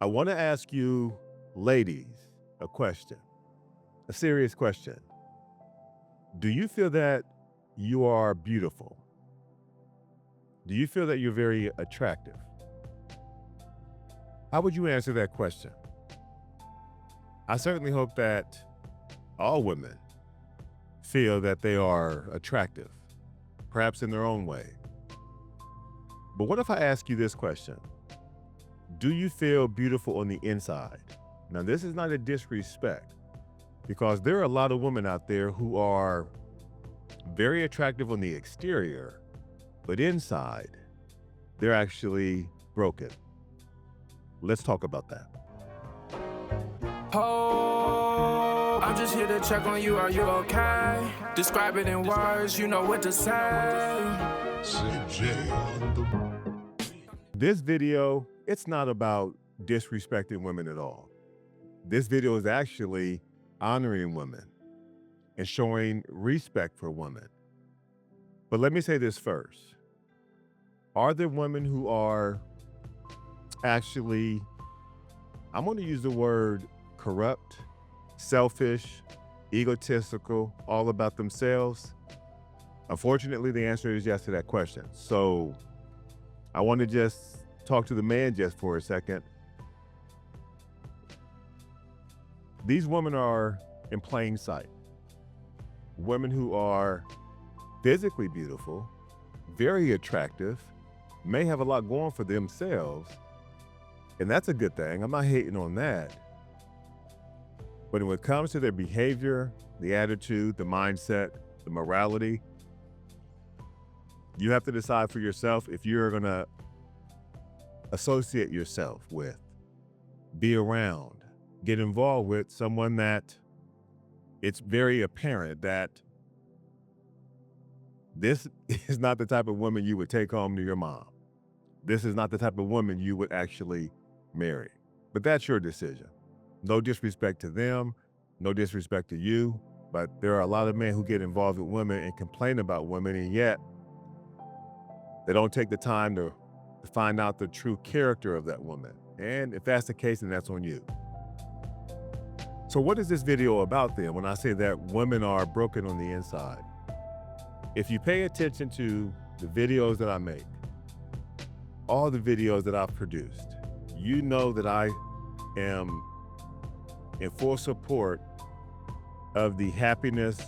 I want to ask you, ladies, a question, a serious question. Do you feel that you are beautiful? Do you feel that you're very attractive? How would you answer that question? I certainly hope that all women feel that they are attractive, perhaps in their own way. But what if I ask you this question? Do you feel beautiful on the inside? Now, this is not a disrespect because there are a lot of women out there who are very attractive on the exterior, but inside, they're actually broken. Let's talk about that. Oh, I'm just here to check on you. Are you okay? Describe it in words, you know what to say. This video, it's not about disrespecting women at all. This video is actually honoring women and showing respect for women. But let me say this first. Are there women who are actually, I'm going to use the word corrupt, selfish, egotistical, all about themselves? Unfortunately, the answer is yes to that question. So I want to just talk to the man just for a second. These women are in plain sight. Women who are physically beautiful, very attractive, may have a lot going for themselves, and that's a good thing. I'm not hating on that. But when it comes to their behavior, the attitude, the mindset, the morality, you have to decide for yourself if you're going to associate yourself with, be around, get involved with someone that it's very apparent that this is not the type of woman you would take home to your mom. This is not the type of woman you would actually marry. But that's your decision. No disrespect to them, no disrespect to you, but there are a lot of men who get involved with women and complain about women, and yet they don't take the time to find out the true character of that woman. And if that's the case, then that's on you. So what is this video about then when I say that women are broken on the inside? If you pay attention to the videos that I make, all the videos that I've produced, you know that I am in full support of the happiness,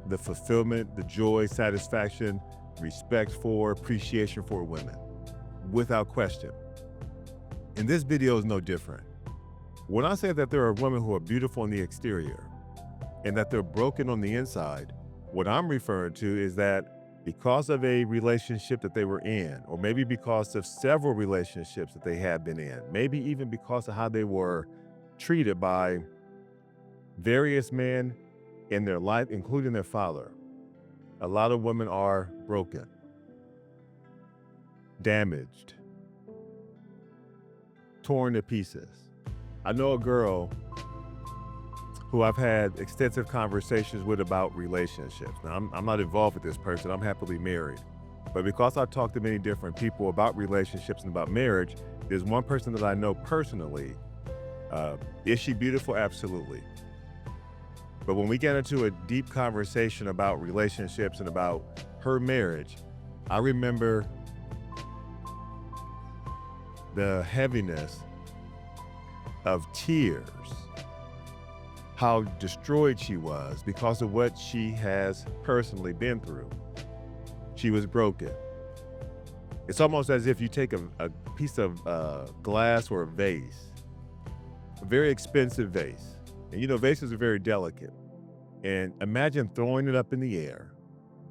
the fulfillment, the joy, satisfaction, respect for, appreciation for women, without question. And this video is no different. When I say that there are women who are beautiful on the exterior and that they're broken on the inside, what I'm referring to is that because of a relationship that they were in, or maybe because of several relationships that they had been in, maybe even because of how they were treated by various men in their life, including their father, a lot of women are broken, damaged, torn to pieces. I know a girl who I've had extensive conversations with about relationships. Now, I'm not involved with this person. I'm happily married. But because I've talked to many different people about relationships and about marriage, there's one person that I know personally. Is she beautiful? Absolutely. But when we get into a deep conversation about relationships and about her marriage, I remember the heaviness of tears, how destroyed she was because of what she has personally been through. She was broken. It's almost as if you take a piece of glass or a vase, a very expensive vase. And you know, vases are very delicate. And imagine throwing it up in the air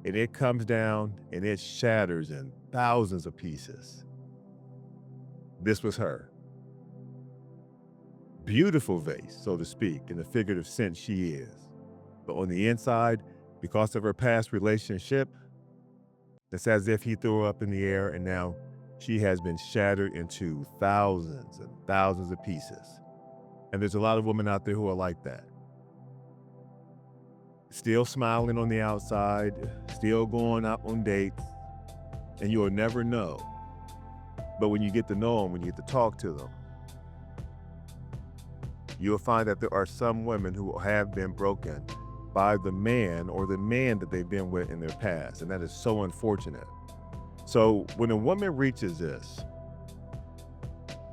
and it comes down and it shatters in thousands of pieces. This was her. Beautiful vase, so to speak, in the figurative sense she is. But on the inside, because of her past relationship, it's as if he threw her up in the air and now she has been shattered into thousands and thousands of pieces. And there's a lot of women out there who are like that. Still smiling on the outside, still going out on dates, and you'll never know. But when you get to know them, when you get to talk to them, you'll find that there are some women who have been broken by the man or the man that they've been with in their past. And that is so unfortunate. So when a woman reaches this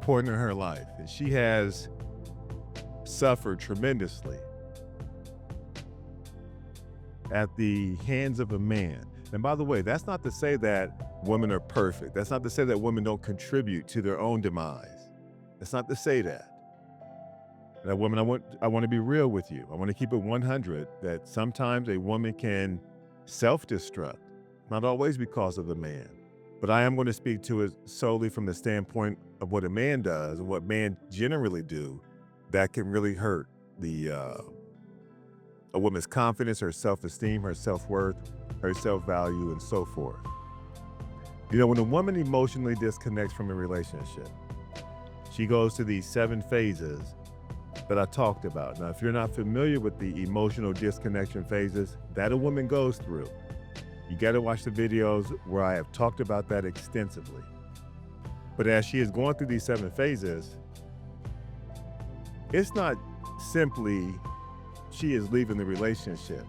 point in her life and she has suffered tremendously at the hands of a man. And by the way, that's not to say that women are perfect. That's not to say that women don't contribute to their own demise. That's not to say that. Now, women, I want to be real with you. I want to keep it 100 that sometimes a woman can self-destruct, not always because of the man. But I am going to speak to it solely from the standpoint of what a man does and what men generally do that can really hurt a woman's confidence, her self-esteem, her self-worth, her self-value, and so forth. You know, when a woman emotionally disconnects from a relationship, she goes through these 7 phases that I talked about. Now, if you're not familiar with the emotional disconnection phases that a woman goes through, you got to watch the videos where I have talked about that extensively. But as she is going through these 7 phases, it's not simply she is leaving the relationship.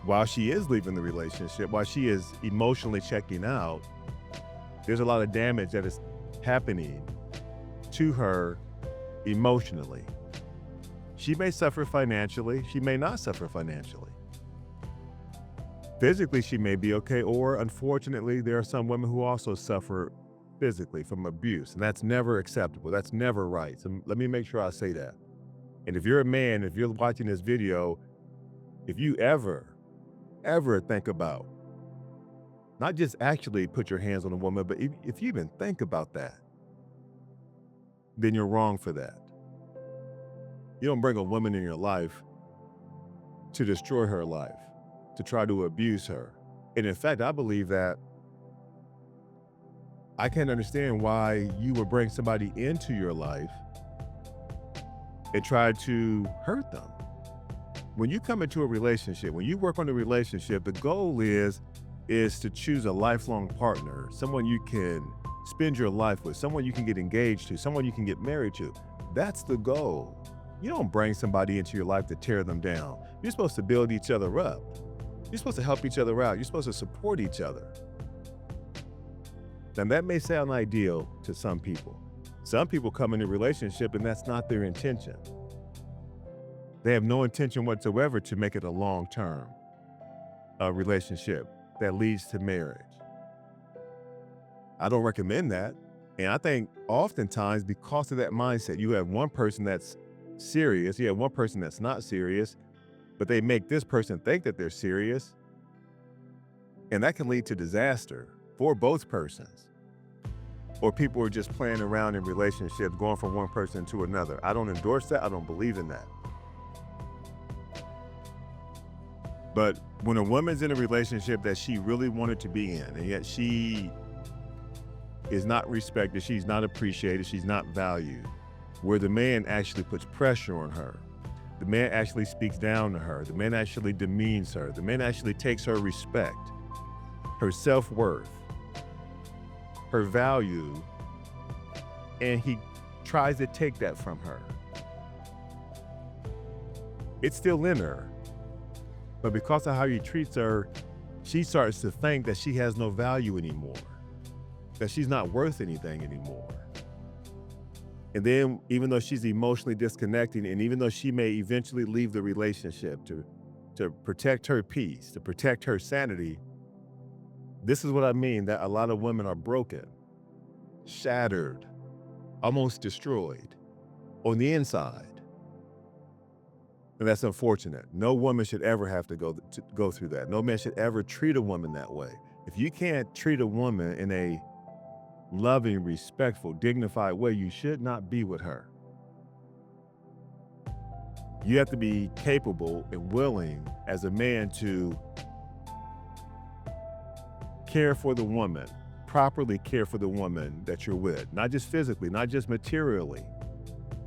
While she is leaving the relationship, while she is emotionally checking out, there's a lot of damage that is happening to her emotionally. She may suffer financially, she may not suffer financially. Physically, she may be okay, or unfortunately, there are some women who also suffer physically from abuse, and that's never acceptable. That's never right. So let me make sure I say that. And if you're a man, if you're watching this video, if you ever think about, not just actually put your hands on a woman, but if you even think about that, then you're wrong for that. You don't bring a woman in your life to destroy her life, to try to abuse her. And in fact, I believe that I can't understand why you would bring somebody into your life and try to hurt them. When you come into a relationship, when you work on a relationship, the goal is to choose a lifelong partner, someone you can spend your life with, someone you can get engaged to, someone you can get married to. That's the goal. You don't bring somebody into your life to tear them down. You're supposed to build each other up. You're supposed to help each other out. You're supposed to support each other. Now, that may sound ideal to some people. Some people come in a relationship and that's not their intention. They have no intention whatsoever to make it a long-term relationship that leads to marriage. I don't recommend that. And I think oftentimes because of that mindset, you have one person that's serious, you have one person that's not serious, but they make this person think that they're serious. And that can lead to disaster for both persons. Or people are just playing around in relationships, going from one person to another. I don't endorse that. I don't believe in that. But when a woman's in a relationship that she really wanted to be in, and yet she is not respected, she's not appreciated, she's not valued, where the man actually puts pressure on her, the man actually speaks down to her, the man actually demeans her, the man actually takes her respect, her self-worth, her value, and he tries to take that from her. It's still in her, but because of how he treats her, she starts to think that she has no value anymore, that she's not worth anything anymore. And then even though she's emotionally disconnecting, and even though she may eventually leave the relationship to protect her peace, to protect her sanity, this is what I mean, that a lot of women are broken, shattered, almost destroyed on the inside. And that's unfortunate. No woman should ever have to go through that. No man should ever treat a woman that way. If you can't treat a woman in a loving, respectful, dignified way, you should not be with her. You have to be capable and willing as a man to care for the woman, properly care for the woman that you're with, not just physically, not just materially,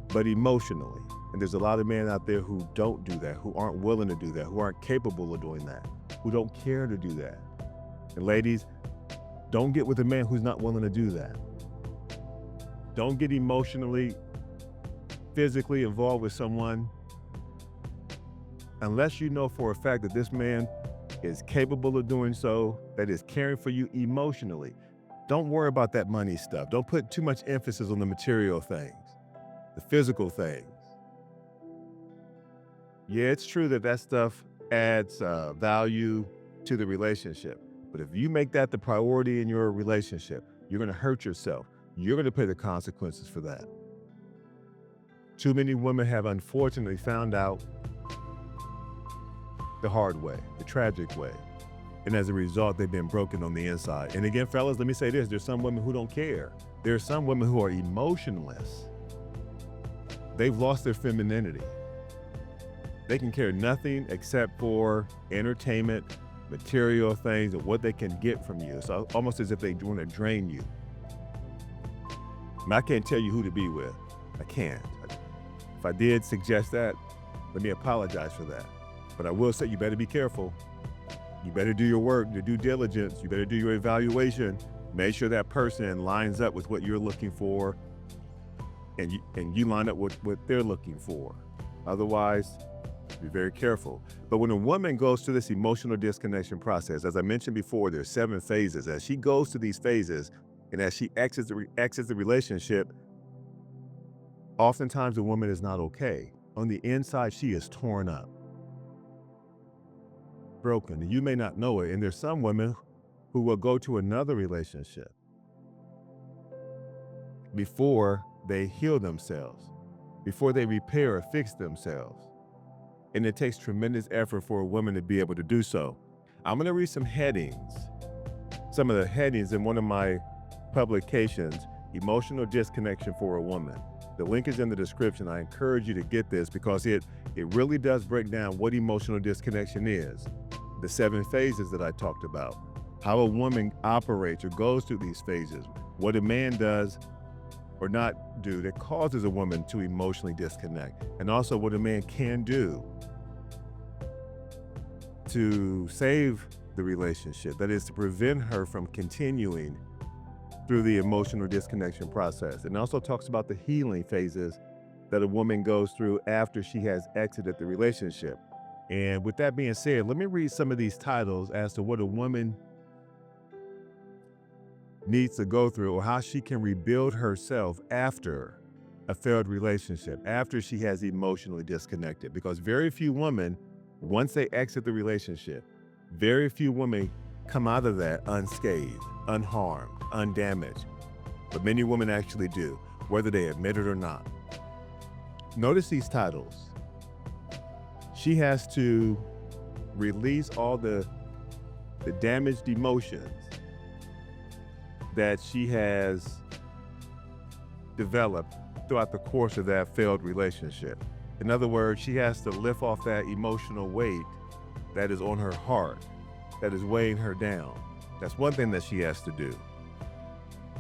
but emotionally. And there's a lot of men out there who don't do that, who aren't willing to do that, who aren't capable of doing that, who don't care to do that. And ladies, don't get with a man who's not willing to do that. Don't get emotionally physically involved with someone, unless you know for a fact that this man is capable of doing so, that is caring for you emotionally, don't worry about that money stuff. Don't put too much emphasis on the material things, the physical things. Yeah, it's true that that stuff adds value to the relationship. But if you make that the priority in your relationship, you're going to hurt yourself. You're going to pay the consequences for that. Too many women have unfortunately found out the hard way, the tragic way. And as a result, they've been broken on the inside. And again, fellas, let me say this. There's some women who don't care. There are some women who are emotionless. They've lost their femininity. They can care nothing except for entertainment, material things, and what they can get from you. It's almost as if they want to drain you. I can't tell you who to be with. I can't. If I did suggest that, let me apologize for that. But I will say you better be careful. You better do your work, your due diligence. You better do your evaluation. Make sure that person lines up with what you're looking for, and you line up with what they're looking for. Otherwise, be very careful. But when a woman goes through this emotional disconnection process, as I mentioned before, there's 7 phases. As she goes through these phases and as she exits the relationship, oftentimes the woman is not okay. On the inside, she is torn up, broken, and you may not know it. And there's some women who will go to another relationship before they heal themselves, before they repair or fix themselves. And it takes tremendous effort for a woman to be able to do so. I'm going to read some of the headings in one of my publications, Emotional Disconnection for a Woman. The link is in the description. I encourage you to get this because it really does break down what emotional disconnection is, the 7 phases that I talked about, how a woman operates or goes through these phases, what a man does or not do that causes a woman to emotionally disconnect, and also what a man can do to save the relationship, that is to prevent her from continuing through the emotional disconnection process. And also talks about the healing phases that a woman goes through after she has exited the relationship. And with that being said, let me read some of these titles as to what a woman needs to go through or how she can rebuild herself after a failed relationship, after she has emotionally disconnected. Because very few women, once they exit the relationship, very few women come out of that unscathed, unharmed, undamaged. But many women actually do, whether they admit it or not. Notice these titles. She has to release all the damaged emotions that she has developed throughout the course of that failed relationship. In other words, she has to lift off that emotional weight that is on her heart, that is weighing her down. That's one thing that she has to do.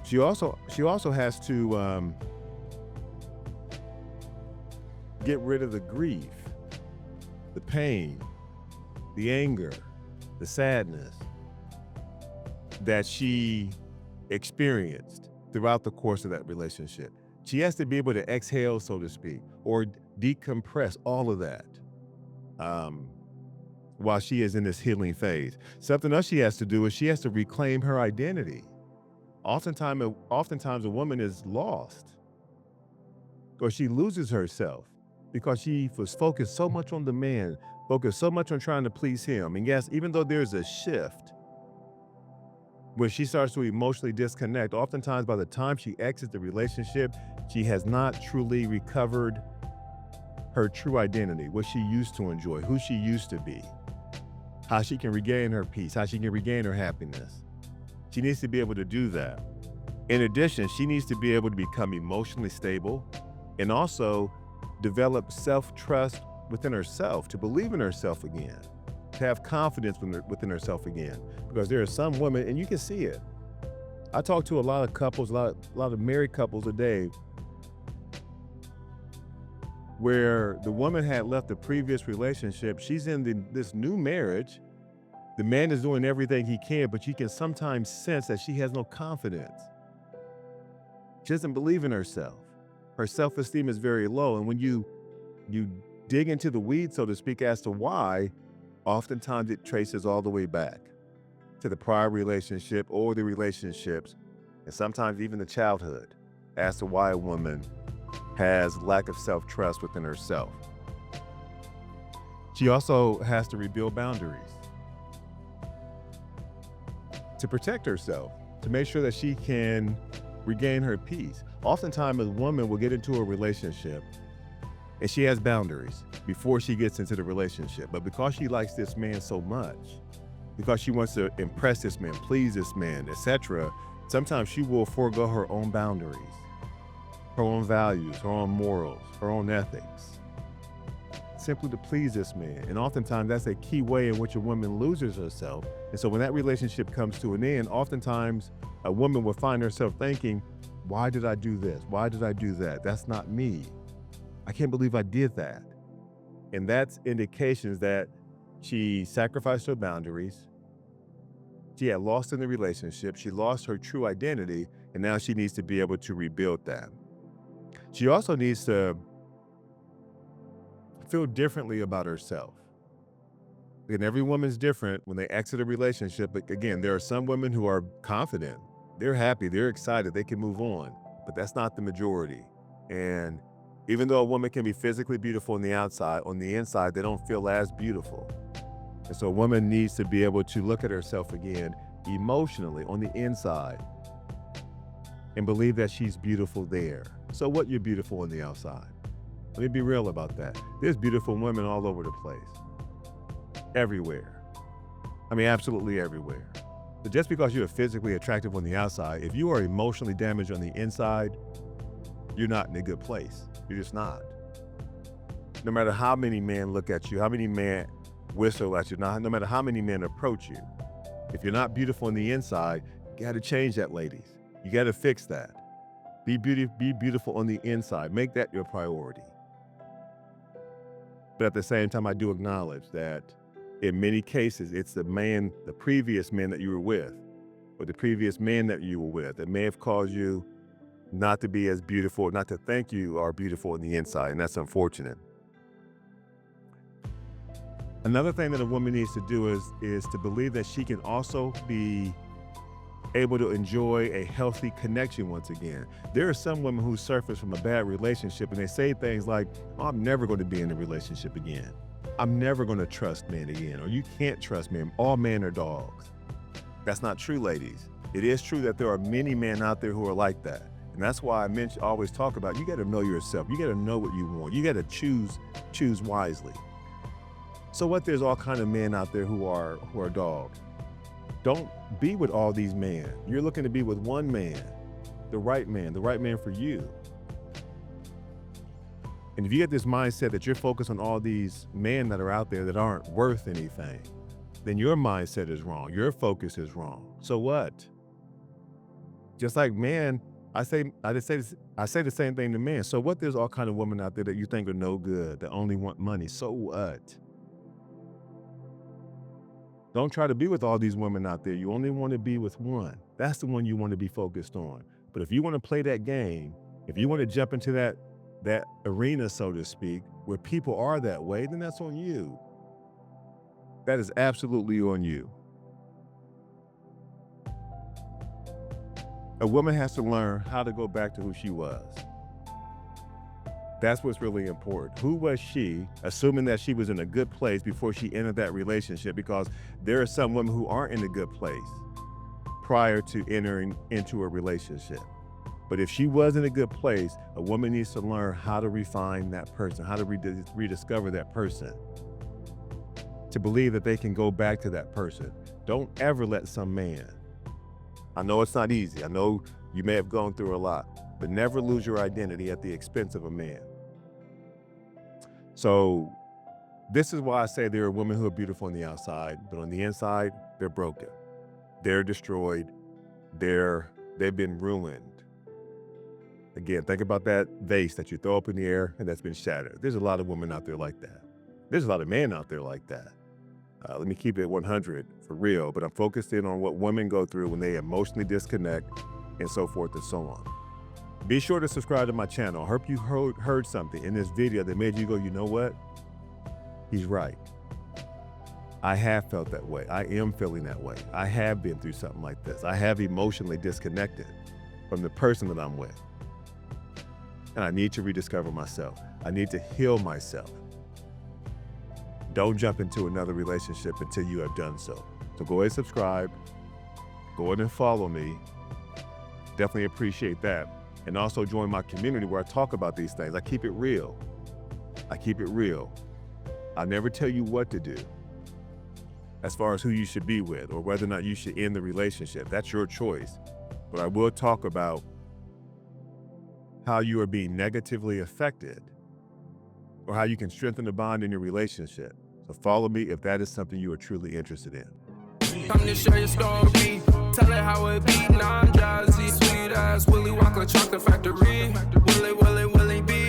She also has to get rid of the grief, the pain, the anger, the sadness that she experienced throughout the course of that relationship. She has to be able to exhale, so to speak, or decompress all of that while she is in this healing phase. Something else she has to do is she has to reclaim her identity. Oftentimes a woman is lost, or she loses herself because she was focused so much on the man, focused so much on trying to please him. And yes, even though there's a shift, when she starts to emotionally disconnect, oftentimes by the time she exits the relationship, she has not truly recovered her true identity, what she used to enjoy, who she used to be, how she can regain her peace, how she can regain her happiness. She needs to be able to do that. In addition, she needs to be able to become emotionally stable and also develop self-trust within herself, to believe in herself again, to have confidence within herself again. Because there are some women, and you can see it. I talk to a lot of couples, a lot of married couples a day, where the woman had left the previous relationship. She's in this new marriage. The man is doing everything he can, but you can sometimes sense that she has no confidence. She doesn't believe in herself. Her self-esteem is very low. And when you dig into the weeds, so to speak, as to why, oftentimes it traces all the way back to the prior relationship or the relationships, and sometimes even the childhood, as to why a woman has lack of self-trust within herself. She also has to rebuild boundaries to protect herself, to make sure that she can regain her peace. Oftentimes, a woman will get into a relationship and she has boundaries before she gets into the relationship. But because she likes this man so much, because she wants to impress this man, please this man, etc., sometimes she will forego her own boundaries, her own values, her own morals, her own ethics, simply to please this man. And oftentimes that's a key way in which a woman loses herself. And so when that relationship comes to an end, oftentimes a woman will find herself thinking, why did I do this? Why did I do that? That's not me. I can't believe I did that. And that's indications that she sacrificed her boundaries. She had lost in the relationship. She lost her true identity. And now she needs to be able to rebuild that. She also needs to feel differently about herself. And every woman's different when they exit a relationship. But again, there are some women who are confident. They're happy, they're excited, they can move on. But that's not the majority. And even though a woman can be physically beautiful on the outside, on the inside, they don't feel as beautiful. And so a woman needs to be able to look at herself again emotionally on the inside and believe that she's beautiful there. So what, you're beautiful on the outside? Let me be real about that. There's beautiful women all over the place. Everywhere. I mean, absolutely everywhere. But just because you're physically attractive on the outside, if you are emotionally damaged on the inside, you're not in a good place. You're just not. No matter how many men look at you, how many men whistle at you, no matter how many men approach you, if you're not beautiful on the inside, you gotta change that, ladies. You gotta fix that. Be beautiful on the inside. Make that your priority. But at the same time, I do acknowledge that in many cases, it's the previous man that you were with, or the previous man that you were with, that may have caused you not to be as beautiful, not to think you are beautiful on the inside, and that's unfortunate. Another thing that a woman needs to do is to believe that she can also be able to enjoy a healthy connection once again. There are some women who surface from a bad relationship and they say things like, oh, I'm never going to be in a relationship again. I'm never going to trust men again, or you can't trust men. All men are dogs. That's not true, ladies. It is true that there are many men out there who are like that. And that's why I always talk about, you got to know yourself. You got to know what you want. You got to choose wisely. So what, there's all kind of men out there who are dogs. Don't be with all these men. You're looking to be with one man, the right man for you. And if you get this mindset that you're focused on all these men that are out there that aren't worth anything, then your mindset is wrong. Your focus is wrong. So what? Just like men, I say the same thing to men. So what, there's all kind of women out there that you think are no good, that only want money. So what? Don't try to be with all these women out there. You only want to be with one. That's the one you want to be focused on. But if you want to play that game, if you want to jump into that arena, so to speak, where people are that way, then that's on you. That is absolutely on you. A woman has to learn how to go back to who she was. That's what's really important. Who was she, assuming that she was in a good place before she entered that relationship? Because there are some women who aren't in a good place prior to entering into a relationship. But if she was in a good place, a woman needs to learn how to refine that person, how to rediscover that person, to believe that they can go back to that person. Don't ever let some man, I know it's not easy, I know you may have gone through a lot, but never lose your identity at the expense of a man. So this is why I say there are women who are beautiful on the outside, but on the inside, they're broken. They're destroyed. They've been ruined. Again, think about that vase that you throw up in the air and that's been shattered. There's a lot of women out there like that. There's a lot of men out there like that. Let me keep it 100 for real, but I'm focused in on what women go through when they emotionally disconnect and so forth and so on. Be sure to subscribe to my channel. I hope you heard something in this video that made you go, you know what? He's right. I have felt that way. I am feeling that way. I have been through something like this. I have emotionally disconnected from the person that I'm with. And I need to rediscover myself. I need to heal myself. Don't jump into another relationship until you have done so. So go ahead and subscribe. Go ahead and follow me. Definitely appreciate that. And also join my community where I talk about these things. I keep it real. I keep it real. I never tell you what to do as far as who you should be with or whether or not you should end the relationship. That's your choice. But I will talk about how you are being negatively affected or how you can strengthen the bond in your relationship. So follow me if that is something you are truly interested in. Come to share your story. Tell it how it be. Nah, I'm jazzy. Sweet ass Willy Wonka chocolate factory. Will it be?